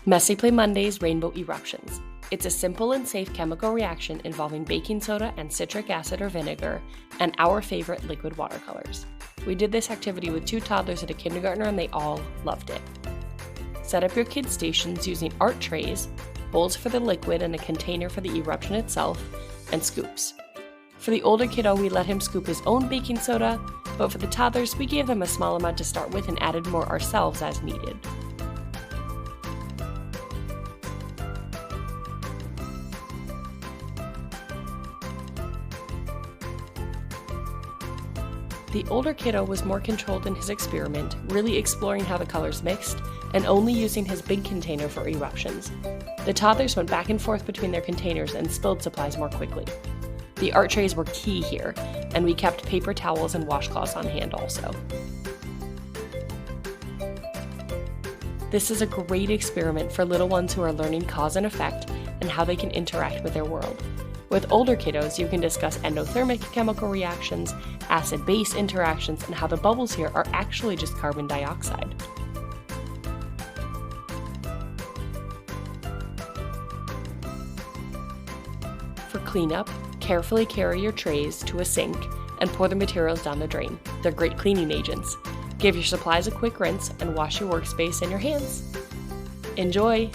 Messy Play Monday's Rainbow Eruptions. It's a simple and safe chemical reaction involving baking soda and citric acid or vinegar, and our favorite liquid watercolors. We did this activity with 2 toddlers at a kindergartner and they all loved it. Set up your kids' stations using art trays, bowls for the liquid and a container for the eruption itself, and scoops. For the older kiddo, we let him scoop his own baking soda, but for the toddlers, we gave them a small amount to start with and added more ourselves as needed. The older kiddo was more controlled in his experiment, really exploring how the colors mixed, and only using his big container for eruptions. The toddlers went back and forth between their containers and spilled supplies more quickly. The art trays were key here, and we kept paper towels and washcloths on hand also. This is a great experiment for little ones who are learning cause and effect and how they can interact with their world. With older kiddos, you can discuss endothermic chemical reactions, acid-base interactions, and how the bubbles here are actually just carbon dioxide. For cleanup, carefully carry your trays to a sink and pour the materials down the drain. They're great cleaning agents. Give your supplies a quick rinse and wash your workspace and your hands. Enjoy!